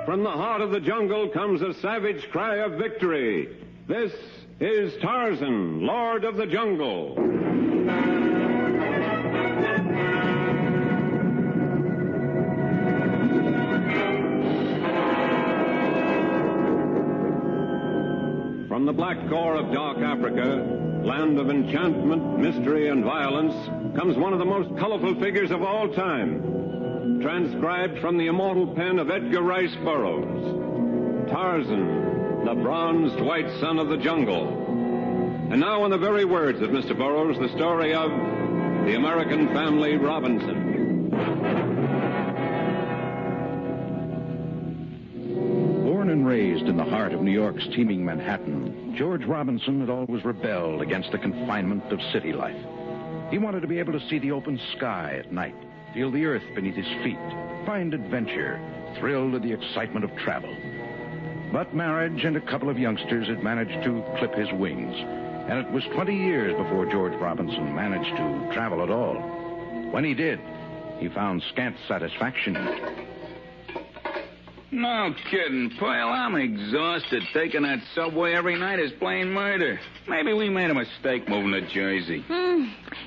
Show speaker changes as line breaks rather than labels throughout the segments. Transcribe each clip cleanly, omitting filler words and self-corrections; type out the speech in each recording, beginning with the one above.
From the heart of the jungle comes a savage cry of victory. This is Tarzan, Lord of the Jungle. From the black core of dark Africa, land of enchantment, mystery, and violence, comes one of the most colorful figures of all time. Transcribed from the immortal pen of Edgar Rice Burroughs. Tarzan, the bronzed white son of the jungle. And now, in the very words of Mr. Burroughs, the story of the American family Robinson.
Born and raised in the heart of New York's teeming Manhattan, George Robinson had always rebelled against the confinement of city life. He wanted to be able to see the open sky at night, feel the earth beneath his feet, find adventure, thrill to the excitement of travel. But marriage and a couple of youngsters had managed to clip his wings, and it was 20 years before George Robinson managed to travel at all. When he did, he found scant satisfaction.
No kidding, Pearl. I'm exhausted. Taking that subway every night is plain murder. Maybe we made a mistake moving to Jersey.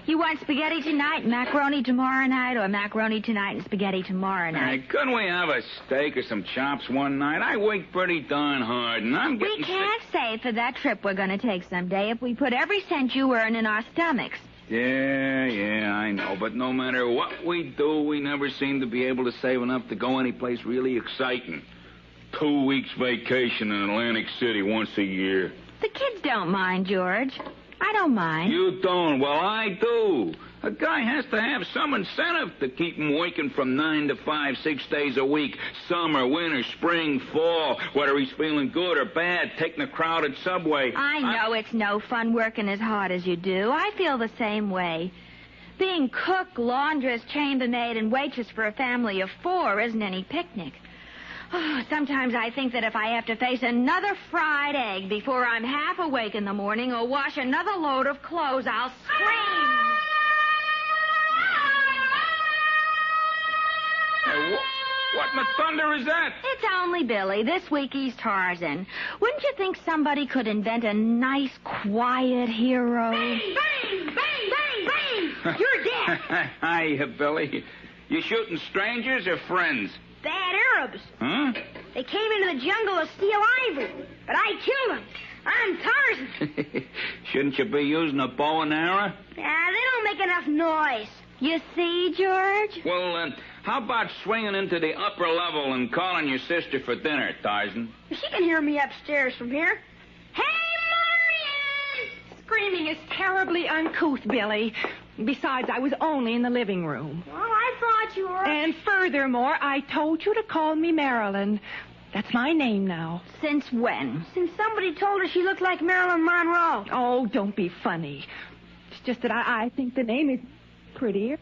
You want spaghetti tonight, macaroni tomorrow night, or macaroni tonight and spaghetti tomorrow night?
Hey, couldn't we have a steak or some chops one night? I worked pretty darn hard, and I'm getting
We can't save for that trip we're going to take someday if we put every cent you earn in our stomachs.
Yeah, I know. But no matter what we do, we never seem to be able to save enough to go anyplace really exciting. 2 weeks vacation in Atlantic City once a year.
The kids don't mind, George. I don't mind.
You don't? Well, I do. A guy has to have some incentive to keep him working from 9 to 5, 6 days a week. Summer, winter, spring, fall. Whether he's feeling good or bad, taking a crowded subway.
I know it's no fun working as hard as you do. I feel the same way. Being cook, laundress, chambermaid, and waitress for a family of 4 isn't any picnic. Oh, sometimes I think that if I have to face another fried egg before I'm half awake in the morning or wash another load of clothes, I'll scream.
What in the thunder is that?
It's only Billy. This week he's Tarzan. Wouldn't you think somebody could invent a nice, quiet hero?
Bang, bang, bang, bang, bang! You're dead.
Hi, Billy. You shooting strangers or friends?
Bad Arabs.
Huh?
They came into the jungle to steal ivory, but I killed them. I'm Tarzan.
Shouldn't you be using a bow and arrow?
They don't make enough noise.
You see, George?
Well, how about swinging into the upper level and calling your sister for dinner, Tarzan?
She can hear me upstairs from here. Hey, Marion!
Screaming is terribly uncouth, Billy. Besides, I was only in the living room.
Well, I thought you were...
And furthermore, I told you to call me Marilyn. That's my name now.
Since when?
Since somebody told her she looked like Marilyn Monroe.
Oh, don't be funny. It's just that I think the name is prettier.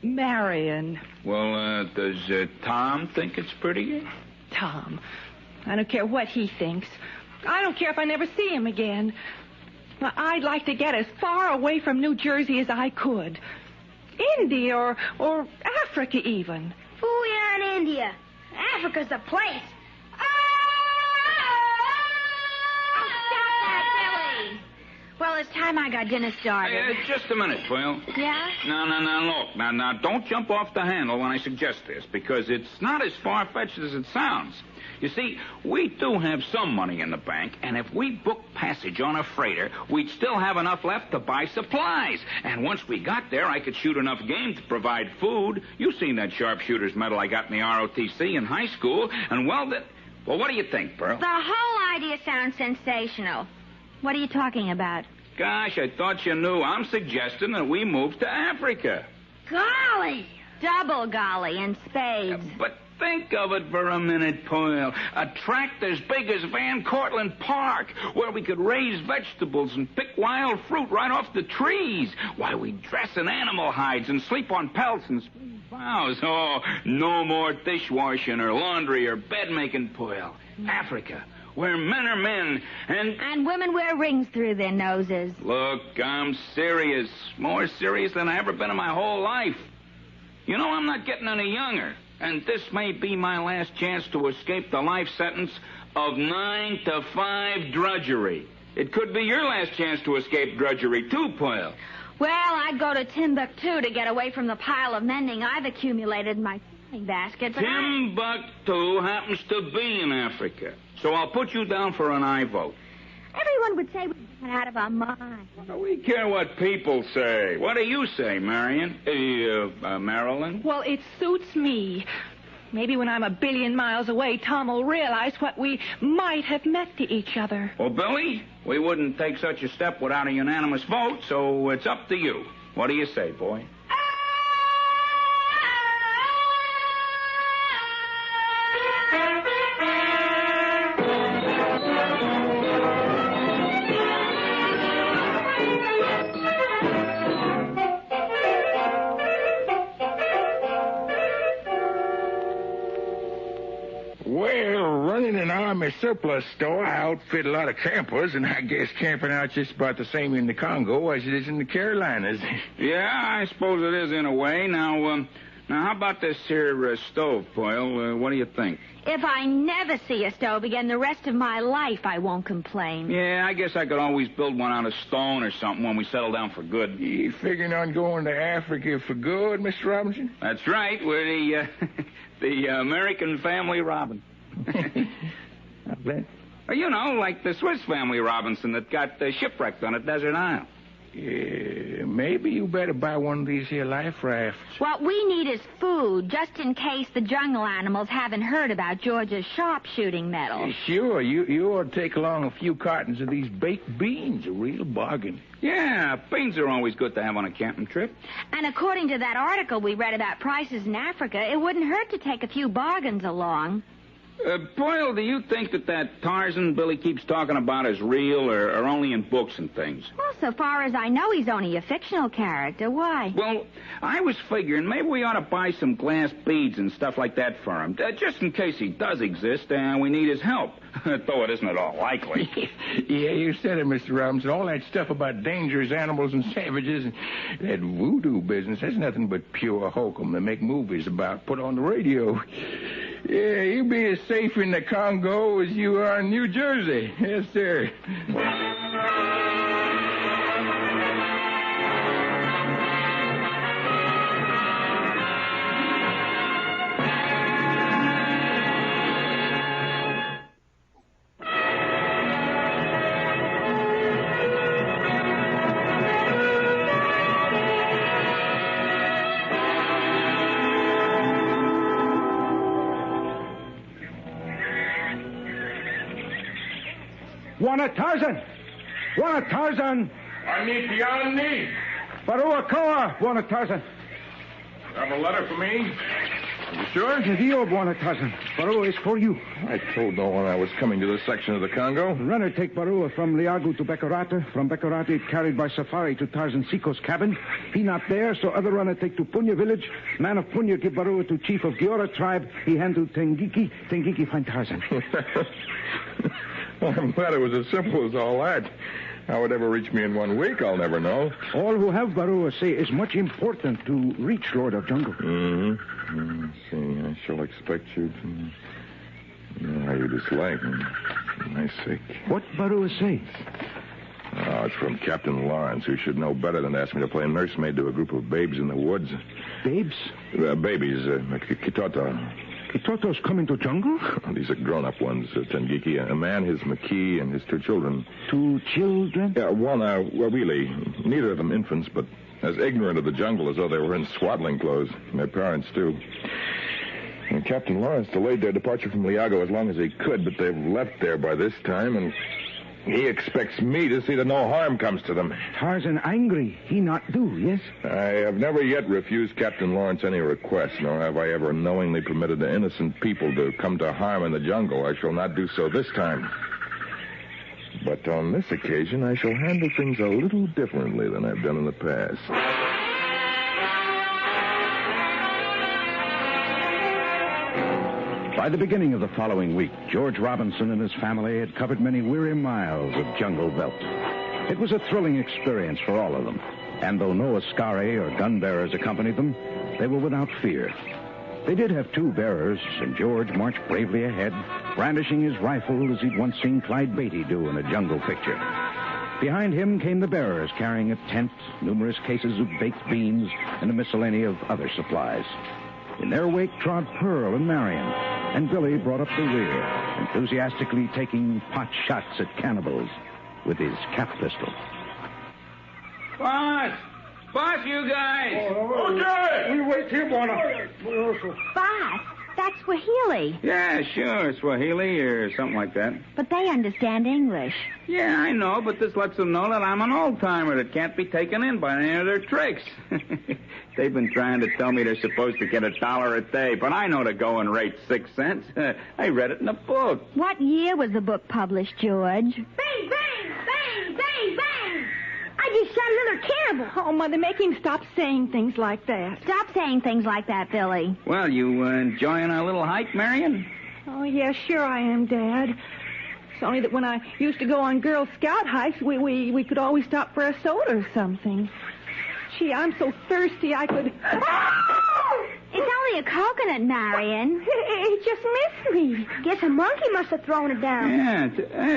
Marion.
Well, does Tom think it's prettier?
Tom. I don't care what he thinks. I don't care if I never see him again. I'd like to get as far away from New Jersey as I could. India or Africa even.
Fool, you're in India. Africa's the place.
Oh, stop that, Billy. Well, it's time I got dinner started.
Hey, just a minute, Phil.
Yeah?
No, look. Now, don't jump off the handle when I suggest this, because it's not as far-fetched as it sounds. You see, we do have some money in the bank, and if we booked passage on a freighter, we'd still have enough left to buy supplies. And once we got there, I could shoot enough game to provide food. You've seen that sharpshooter's medal I got in the ROTC in high school, and well, what do you think, Pearl?
The whole idea sounds sensational. What are you talking about?
Gosh, I thought you knew. I'm suggesting that we move to Africa.
Golly!
Double golly in spades.
But think of it for a minute, Pearl. A tract as big as Van Cortlandt Park, where we could raise vegetables and pick wild fruit right off the trees. Why, we dress in animal hides and sleep on pelts and spring boughs. Oh, no more dishwashing or laundry or bed-making, Pearl. Africa, where men are men
And women wear rings through their noses.
Look, I'm serious. More serious than I ever been in my whole life. You know, I'm not getting any younger. And this may be my last chance to escape the life sentence of 9 to 5 drudgery. It could be your last chance to escape drudgery, too, Poyle.
Well, I'd go to Timbuktu to get away from the pile of mending I've accumulated in my sewing basket, but
Timbuktu happens to be in Africa, so I'll put you down for an aye vote.
Everyone would say we're out of our minds.
We care what people say. What do you say, Marion? Marilyn?
Well, it suits me. Maybe when I'm a billion miles away, Tom will realize what we might have meant to each other.
Well, Billy, we wouldn't take such a step without a unanimous vote, so it's up to you. What do you say, boy?
My surplus store, I outfit a lot of campers, and I guess camping out's just about the same in the Congo as it is in the Carolinas.
Yeah, I suppose it is in a way. Now how about this here stove, Poyle? What do you think?
If I never see a stove again the rest of my life, I won't complain.
Yeah, I guess I could always build one out of stone or something when we settle down for good.
You figuring on going to Africa for good, Mr. Robinson?
That's right. We're the American Family Robin.
I bet.
You know, like the Swiss Family Robinson that got shipwrecked on a desert isle.
Yeah, maybe you better buy one of these here life rafts.
What we need is food, just in case the jungle animals haven't heard about George's sharpshooting medal.
Sure, you ought to take along a few cartons of these baked beans, a real bargain.
Yeah, beans are always good to have on a camping trip.
And according to that article we read about prices in Africa, it wouldn't hurt to take a few bargains along.
Boyle, do you think that Tarzan Billy keeps talking about is real or only in books and things?
Well, so far as I know, he's only a fictional character. Why?
Well, I was figuring maybe we ought to buy some glass beads and stuff like that for him, just in case he does exist and we need his help. Though it isn't at all likely.
Yeah, you said it, Mr. Robinson. All that stuff about dangerous animals and savages and that voodoo business, that's nothing but pure hokum they make movies about, put on the radio. Yeah, you be as safe in the Congo as you are in New Jersey. Yes, sir.
Wanna Tarzan! Wanna Tarzan!
Ani Tiani!
Barua Koa! Wanna Tarzan!
Have a letter for me? Are you sure?
Dio Wanna Tarzan. Barua is for you.
I told no one I was coming to this section of the Congo.
Runner take Barua from Liagu to Bekarata. From Bekarata, it carried by safari to Tarzan Siko's cabin. He not there, so other runner take to Punya village. Man of Punya give Barua to chief of Giora tribe. He hand to Tengiki. Tengiki find Tarzan.
Well, I'm glad it was as simple as all that. How it ever reached me in 1 week, I'll never know.
All who have Barua say it's much important to reach Lord of Jungle.
Mm-hmm. See, I shall expect you to know how you dislike me. For my sake.
What Barua say?
Oh, it's from Captain Lawrence, who should know better than to ask me to play nursemaid to a group of babes in the woods.
Babes?
Babies, Kitoto.
Kitoto's coming to jungle?
These are grown-up ones, Tengiki. A man, his Maki, and his 2 children.
2 children?
Yeah, one, well, really, neither of them infants, but as ignorant of the jungle as though they were in swaddling clothes. Their parents, too. And Captain Lawrence delayed their departure from Liago as long as he could, but they've left there by this time, and he expects me to see that no harm comes to them.
Tarzan angry. He not do, yes?
I have never yet refused Captain Lawrence any request, nor have I ever knowingly permitted the innocent people to come to harm in the jungle. I shall not do so this time. But on this occasion, I shall handle things a little differently than I've done in the past.
By the beginning of the following week, George Robinson and his family had covered many weary miles of jungle veldt. It was a thrilling experience for all of them, and though no askari or gun bearers accompanied them, they were without fear. They did have two bearers, and George marched bravely ahead, brandishing his rifle as he'd once seen Clyde Beatty do in a jungle picture. Behind him came the bearers, carrying a tent, numerous cases of baked beans, and a miscellany of other supplies. In their wake trod Pearl and Marion, and Billy brought up the rear, enthusiastically taking pot shots at cannibals with his cap pistol.
Boss, you guys!
Okay! We wait here, Bona.
Boss, that's Swahili.
Yeah, sure, Swahili or something like that.
But they understand English.
Yeah, I know, but this lets them know that I'm an old-timer that can't be taken in by any of their tricks. They've been trying to tell me they're supposed to get $1 a day, but I know the going rate's 6 cents. I read it in a book.
What year was the book published, George?
Bang, bang, bang, bang, bang! I just shot another cannibal.
Oh, Mother, make him stop saying things like that.
Stop saying things like that, Billy.
Well, you enjoying our little hike, Marion?
Oh, yeah, sure I am, Dad. It's only that when I used to go on Girl Scout hikes, we could always stop for a soda or something. Gee, I'm so thirsty I could...
It's only a coconut, Marion.
It just missed me.
Guess a monkey must have thrown it down.
Yeah,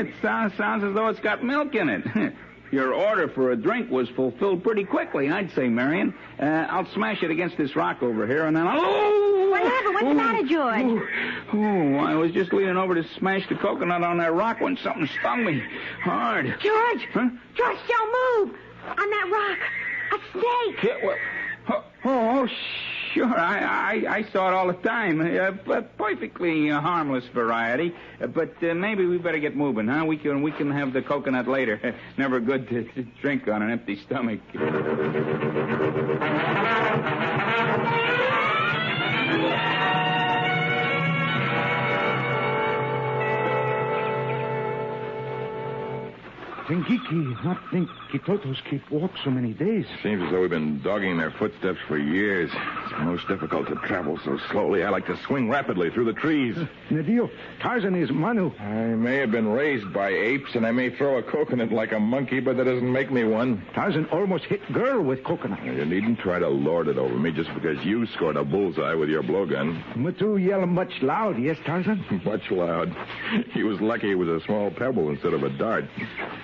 it sounds as though it's got milk in it. Your order for a drink was fulfilled pretty quickly, I'd say, Marion. I'll smash it against this rock over here, and then I'll...
What happened? What's the matter, George?
I was just leaning over to smash the coconut on that rock when something stung me hard.
George!
Huh?
George, don't move! On that rock, a snake!
Yeah, well, sure. I saw it all the time. Perfectly harmless variety. But maybe we better get moving, huh? We can have the coconut later. Never good to drink on an empty stomach.
Tengiki, not think Kitotos keep walk so many days.
Seems as though we've been dogging their footsteps for years. It's most difficult to travel so slowly. I like to swing rapidly through the trees.
Nadio, Tarzan is Manu.
I may have been raised by apes, and I may throw a coconut like a monkey, but that doesn't make me one.
Tarzan almost hit girl with coconut.
You needn't try to lord it over me just because you scored a bullseye with your blowgun.
Matu yell much loud, yes, Tarzan?
Much loud. He was lucky it was a small pebble instead of a dart.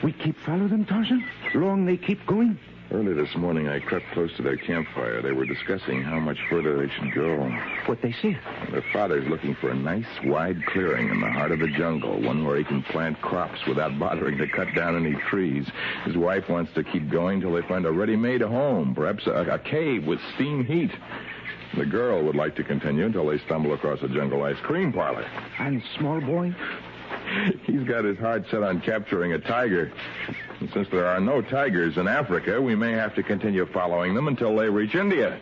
We keep follow them, Tarzan? Long they keep going?
Early this morning, I crept close to their campfire. They were discussing how much further they should go.
What they say?
Their father's looking for a nice, wide clearing in the heart of the jungle, one where he can plant crops without bothering to cut down any trees. His wife wants to keep going till they find a ready-made home, perhaps a cave with steam heat. The girl would like to continue until they stumble across a jungle ice cream parlor.
And small boy?
He's got his heart set on capturing a tiger. And since there are no tigers in Africa, we may have to continue following them until they reach India.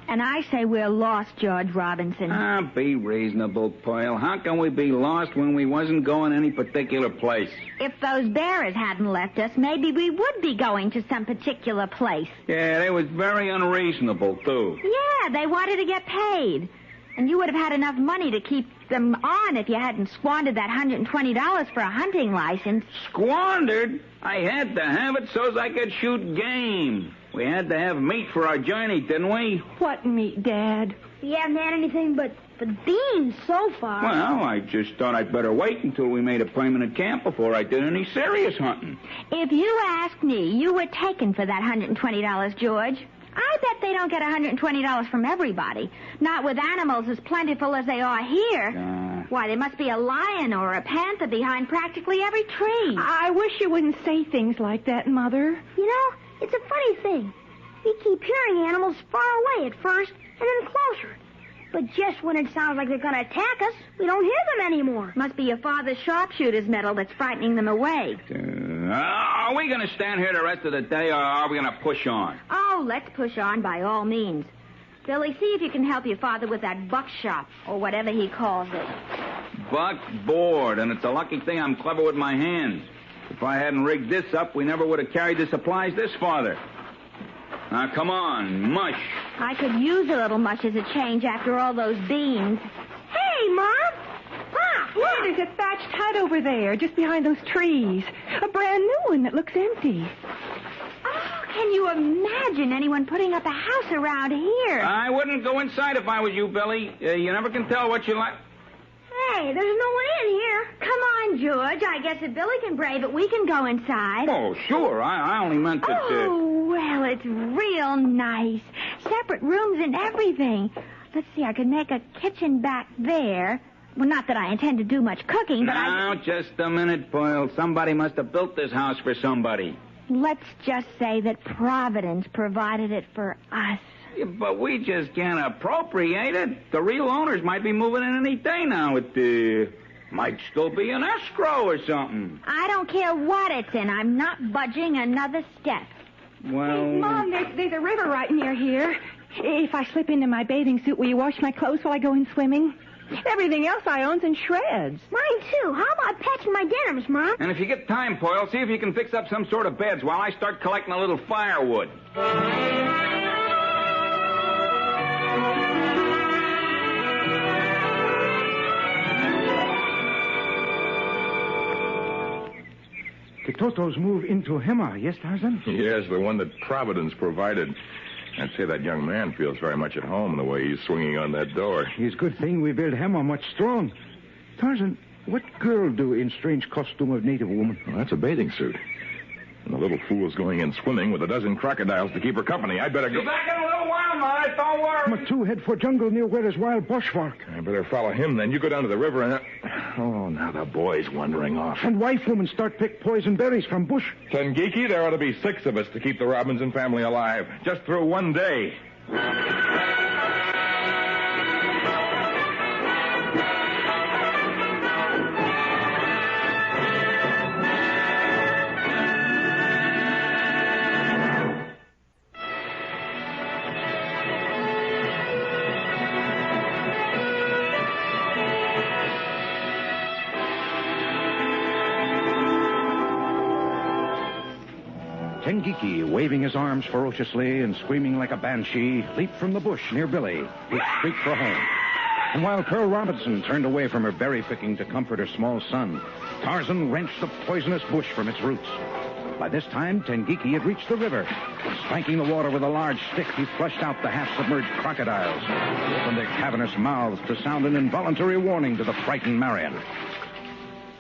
And I say we're lost, George Robinson.
Be reasonable, Pearl. How can we be lost when we wasn't going any particular place?
If those bearers hadn't left us, maybe we would be going to some particular place.
Yeah, they was very unreasonable, too.
Yeah, they wanted to get paid. And you would have had enough money to keep them on if you hadn't squandered that $120 for a hunting license.
Squandered? I had to have it so's I could shoot game. We had to have meat for our journey, didn't we?
What meat, Dad?
We haven't had anything but beans so far.
Well, I just thought I'd better wait until we made a permanent camp before I did any serious hunting.
If you ask me, you were taken for that $120, George. I bet they don't get $120 from everybody. Not with animals as plentiful as they are here. Why, there must be a lion or a panther behind practically every tree.
I wish you wouldn't say things like that, Mother.
You know, it's a funny thing. We keep hearing animals far away at first, and then closer. But just when it sounds like they're going to attack us, we don't hear them anymore.
Must be your father's sharpshooter's metal that's frightening them away.
Are we going to stand here the rest of the day, or are we going to push on?
Oh, let's push on by all means. Billy, see if you can help your father with that buckshot, or whatever he calls it.
Buckboard, and it's a lucky thing I'm clever with my hands. If I hadn't rigged this up, we never would have carried the supplies this farther. Now, come on, mush.
I could use a little mush as a change after all those beans.
Hey, Mom! Pop,
Look,
look!
there's a thatched hut over there, just behind those trees. A brand new one that looks empty.
Oh, can you imagine anyone putting up a house around here?
I wouldn't go inside if I was you, Billy. You never can tell what you like.
Hey, there's no one in here.
Come on, George. I guess if Billy can brave it, we can go inside.
Oh, sure. I only meant that...
Oh, well, it's real nice. Separate rooms and everything. Let's see, I could make a kitchen back there. Well, not that I intend to do much cooking, but
Now, just a minute, Boyle. Somebody must have built this house for somebody.
Let's just say that Providence provided it for us.
Yeah, but we just can't appropriate it. The real owners might be moving in any day now. It might still be an escrow or something.
I don't care what it's in. I'm not budging another step.
Well...
Hey, Mom, there's a river right near here. If I slip into my bathing suit, will you wash my clothes while I go in swimming? Everything else I own's in shreds.
Mine, too. How about patching my denims, Mom?
And if you get time, Boyle, see if you can fix up some sort of beds while I start collecting a little firewood.
The Totos move into Hema, yes, Tarzan?
Yes, the one that Providence provided. I'd say that young man feels very much at home in the way he's swinging on that door.
It's good thing we build Hema much strong. Tarzan, what girl do in strange costume of native woman?
Well, that's a bathing suit. And the little fool's going in swimming with a dozen crocodiles to keep her company. I'd better go...
Be back in a little while, Mother. Don't worry.
Matu head for jungle near where there's wild bushwalk.
I better follow him then. You go down to the river and... Oh, now the boy's wandering off.
And wife woman start pick poison berries from bush.
Tengiki, there ought to be 6 of us to keep the Robinson family alive. Just through one day.
Tengiki, waving his arms ferociously and screaming like a banshee, leaped from the bush near Billy, who shrieked for home. And while Pearl Robinson turned away from her berry picking to comfort her small son, Tarzan wrenched the poisonous bush from its roots. By this time, Tengiki had reached the river. Spanking the water with a large stick, he flushed out the half-submerged crocodiles, who opened their cavernous mouths to sound an involuntary warning to the frightened Marion.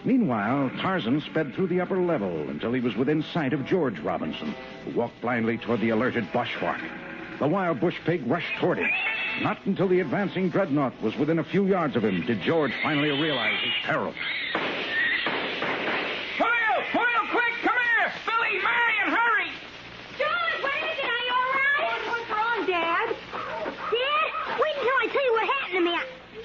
Meanwhile, Tarzan sped through the upper level until he was within sight of George Robinson, who walked blindly toward the alerted bushwalk. The wild bush pig rushed toward him. Not until the advancing dreadnought was within a few yards of him did George finally realize his peril.
Boyle, quick, come here! Billy, Marion, hurry!
George, what is it? Are you all right?
What's wrong, Dad?
Dad, wait until I tell you what happened to me.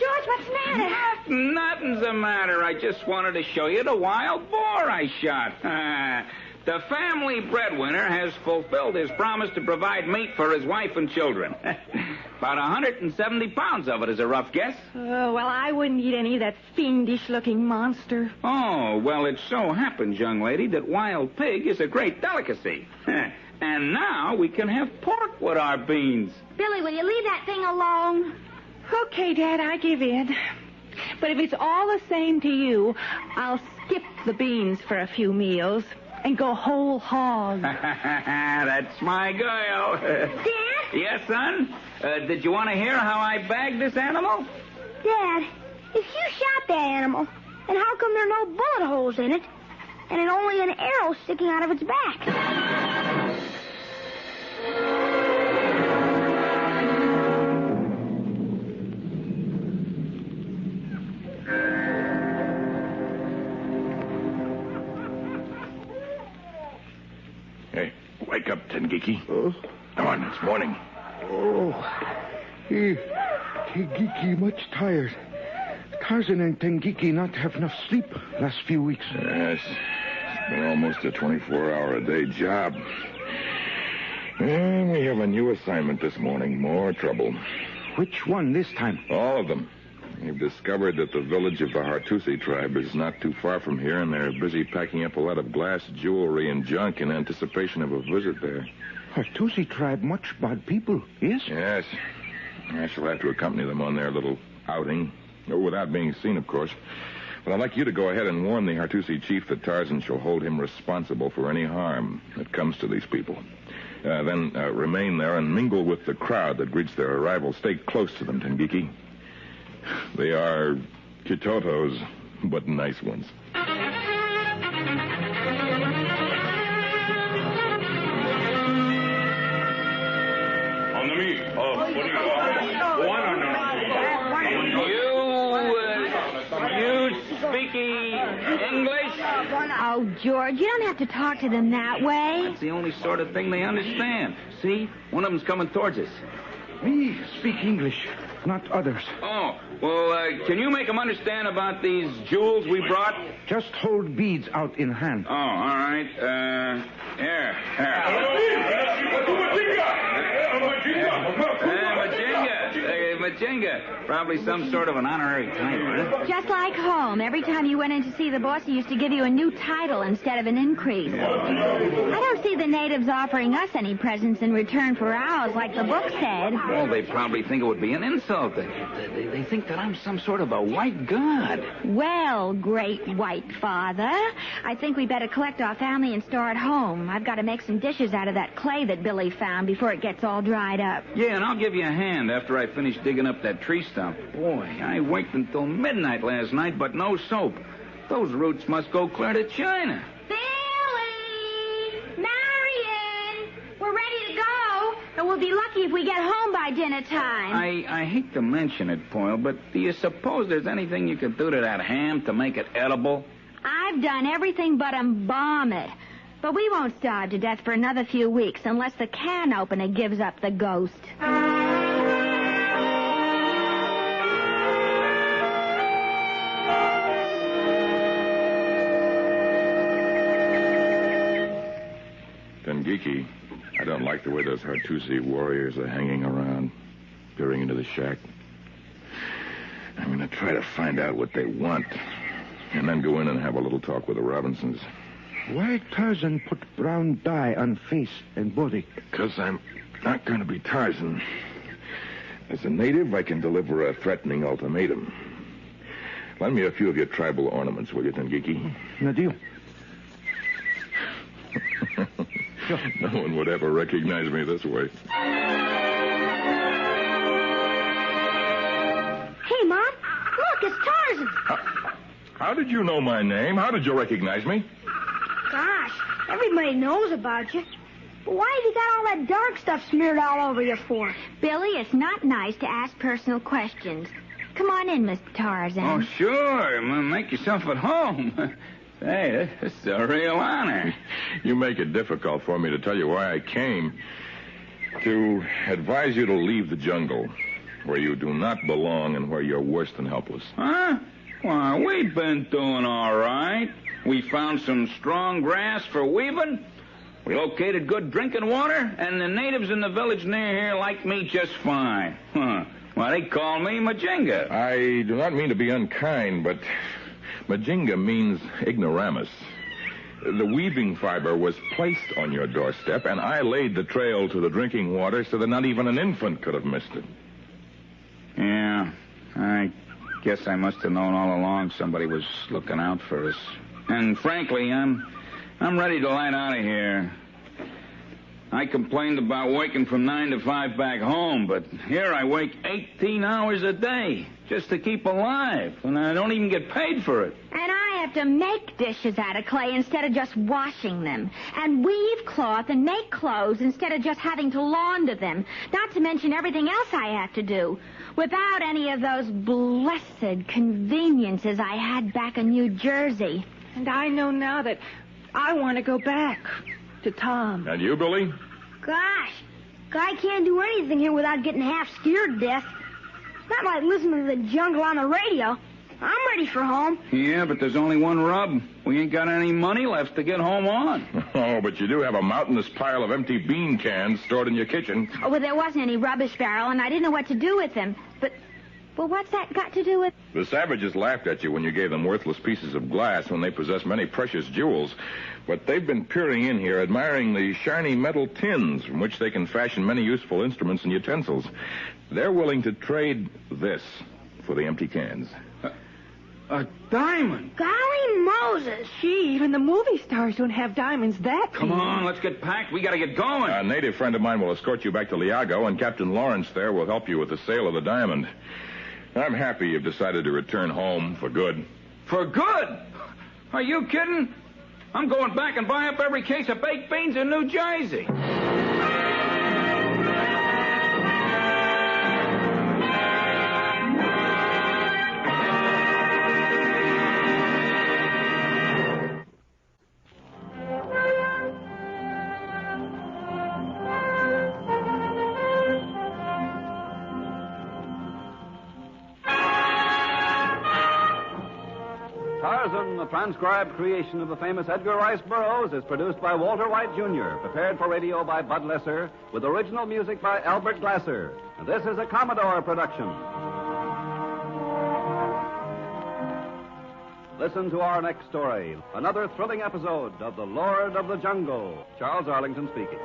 George, what's the matter?
Nothing's the matter. I just wanted to show you the wild boar I shot. The family breadwinner has fulfilled his promise to provide meat for his wife and children. About 170 pounds of it is a rough guess.
Oh, well, I wouldn't eat any of that fiendish-looking monster.
Oh, well, it so happens, young lady, that wild pig is a great delicacy. And now we can have pork with our beans.
Billy, will you leave that thing alone?
Okay, Dad, I give in. But if it's all the same to you, I'll skip the beans for a few meals and go whole hog.
That's my girl.
Dad?
Yes, son? Did you want to hear how I bagged this animal?
Dad, if you shot that animal, then how come there are no bullet holes in it, and it's only an arrow sticking out of its back?
Hey, wake up, Tengiki.
Oh,
Come on, it's morning.
Tengiki much tired. Tarzan and Tengiki not have enough sleep last few weeks.
Yes, it's been almost a 24-hour-a-day job. And we have a new assignment this morning. More trouble.
Which one this time?
All of them. They've discovered that the village of the Hartusi tribe is not too far from here, and they're busy packing up a lot of glass, jewelry, and junk in anticipation of a visit there.
Hartusi tribe, much bad people, yes?
Yes. I shall have to accompany them on their little outing, without being seen, of course. But I'd like you to go ahead and warn the Hartusi chief that Tarzan shall hold him responsible for any harm that comes to these people. Then remain there and mingle with the crowd that greets their arrival. Stay close to them, Tengiki. They are Kitotos, but nice ones.
You speak English?
Oh, George, you don't have to talk to them that way.
That's the only sort of thing they understand. See? One of them's coming towards us.
Me speak English, not others.
Oh, well, can you make them understand about these jewels we brought?
Just hold beads out in hand.
Oh, all right. Here. Majinga. Probably some sort of an honorary title, huh?
Just like home. Every time you went in to see the boss, he used to give you a new title instead of an increase. I don't see the natives offering us any presents in return for ours, like the book said.
Well, they probably think it would be an insult. They think that I'm some sort of a white god.
Well, great white father, I think we better collect our family and start home. I've got to make some dishes out of that clay that Billy found before it gets all dried up.
Yeah, and I'll give you a hand after I finish digging up that tree stump. Boy, I worked until midnight last night, but no soap. Those roots must go clear to China.
Billy! Marion! We're ready to go, and we'll be lucky if we get home by dinner time.
I hate to mention it, Poyle, but do you suppose there's anything you could do to that ham to make it edible?
I've done everything but embalm it. But we won't starve to death for another few weeks unless the can opener gives up the ghost.
Tengiki, I don't like the way those Hartusi warriors are hanging around, peering into the shack. I'm going to try to find out what they want, and then go in and have a little talk with the Robinsons.
Why Tarzan put brown dye on face and body?
Because I'm not going to be Tarzan. As a native, I can deliver a threatening ultimatum. Lend me a few of your tribal ornaments, will you, Tengiki?
No deal.
No one would ever recognize me this way.
Hey, Mom. Look, it's Tarzan.
How did you know my name? How did you recognize me?
Gosh, everybody knows about you. But why have you got all that dark stuff smeared all over you for?
Billy, it's not nice to ask personal questions. Come on in, Mr. Tarzan.
Oh, sure. Make yourself at home. Hey, this is a real honor.
You make it difficult for me to tell you why I came. To advise you to leave the jungle, where you do not belong and where you're worse than helpless.
Huh? Why, we've been doing all right. We found some strong grass for weaving. We located good drinking water, and the natives in the village near here like me just fine. Huh. Well, they call me Majinga.
I do not mean to be unkind, but Majinga means ignoramus. The weaving fiber was placed on your doorstep, and I laid the trail to the drinking water so that not even an infant could have missed it.
Yeah, I guess I must have known all along somebody was looking out for us. And frankly, I'm ready to light out of here. I complained about working from 9 to 5 back home, but here I work 18 hours a day just to keep alive, and I don't even get paid for it.
And I have to make dishes out of clay instead of just washing them, and weave cloth and make clothes instead of just having to launder them, not to mention everything else I have to do, without any of those blessed conveniences I had back in New Jersey.
And I know now that I want to go back to Tom.
And you, Billy?
Gosh, guy can't do anything here without getting half scared to death. It's not like listening to the jungle on the radio. I'm ready for home.
Yeah, but there's only one rub. We ain't got any money left to get home on.
Oh, but you do have a mountainous pile of empty bean cans stored in your kitchen.
Oh, well, there wasn't any rubbish barrel, and I didn't know what to do with them. But Well, what's that got to do with...
The savages laughed at you when you gave them worthless pieces of glass when they possess many precious jewels. But they've been peering in here, admiring the shiny metal tins from which they can fashion many useful instruments and utensils. They're willing to trade this for the empty cans.
A diamond?
Golly Moses.
Gee, even the movie stars don't have diamonds that
Come
big.
on, let's get packed. We got to get going.
A native friend of mine will escort you back to Liago, and Captain Lawrence there will help you with the sale of the diamond. I'm happy you've decided to return home for good.
For good? Are you kidding? I'm going back and buy up every case of baked beans in New Jersey.
Tarzan, the transcribed creation of the famous Edgar Rice Burroughs, is produced by Walter White, Jr., prepared for radio by Bud Lesser, with original music by Albert Glasser. And this is a Commodore production. Listen to our next story, another thrilling episode of The Lord of the Jungle. Charles Arlington speaking.